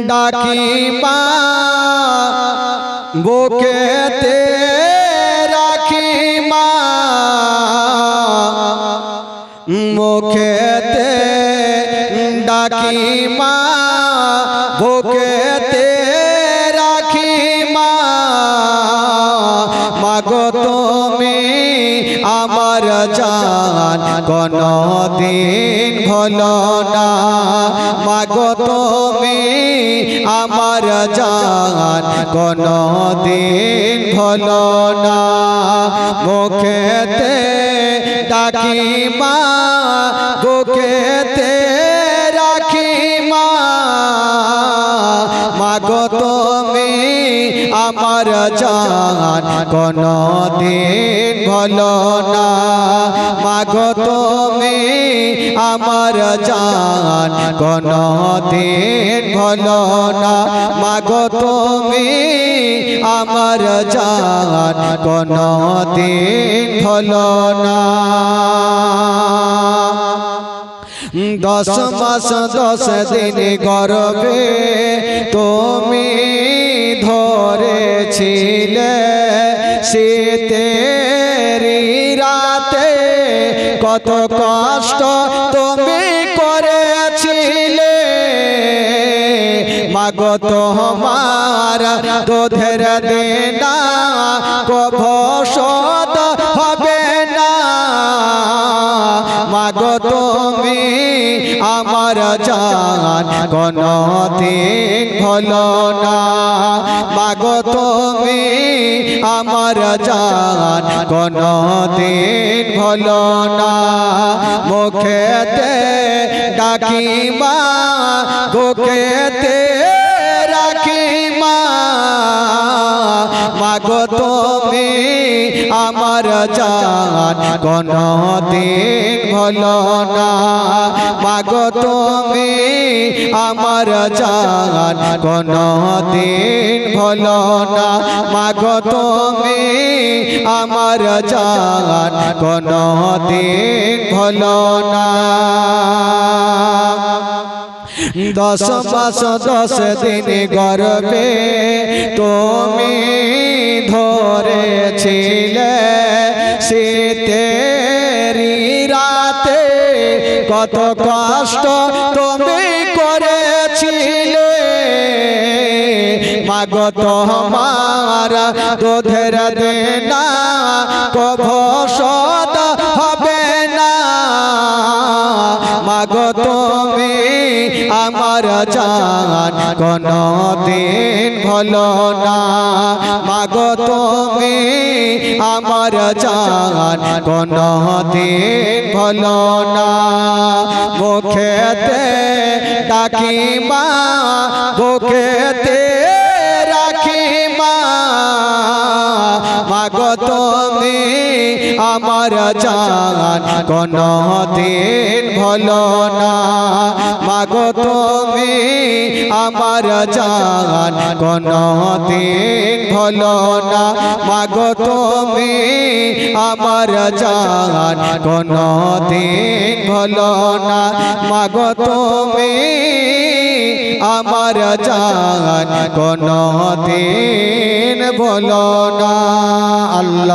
ডাকি মা বুকেতে রাখি মা মুখেতে ডাকি মা বুকেতে রাখি মা মাগো তুমি আমার জান কোনদিন ভুলো না মাগো তুমি আমার জান কোনদিন ভুলো না মুখেতে ডাকি মা বুকেতে রাখি মা মাগো তুমি আমার জান কোনদিন ভুলো না মাগো তুমি আমার জান কোনদিন ভুলো না মাগো তুমি আমার জান কোনদিন ভুলো না 10 মাস 10 দিন গর্ভে তুমি ধরেছিলে শীতের রাতে কত কষ্ট তুমি করেছিলে মাগো তোমার দুধের দেনা কভু শোধ হবে না মাগো তুমি আমার জান কোনদিন ভুলো না মাগো তুমি আমার জান কোনদিন ভুলো না মুখেতে ডাকি মা বুকেতে রাখি মা মাগো তুমি আমার জান কোনদিন ভুলো না মাগো তুমি আমার জান কোনদিন ভুলো না মাগো তুমি আমার জান কোনদিন ভুলো না 10 মাস 10 দিন গর্ভে তুমি ধরেছিলে শীতের রাতে কত কষ্ট তুমি করেছিলে মাগো তোমার দুধের দেনা কভু শোধ হবে না মাগো তুমি আমার জান কোনদিন ভুলো না মাগো তুমি আমার জান কোনদিন ভুলো না মুখেতে ডাকি মা বুকেতে রাখি মা মাগো তুমি আমার জান কোনদিন ভুলো না মাগো তুমি আমার জান কোনদিন ভুলো না মাগো তুমি আমার জান কোনদিন ভুলো না মাগো তুমি আমার জান কোনদিন ভুলো না আল্লাহ।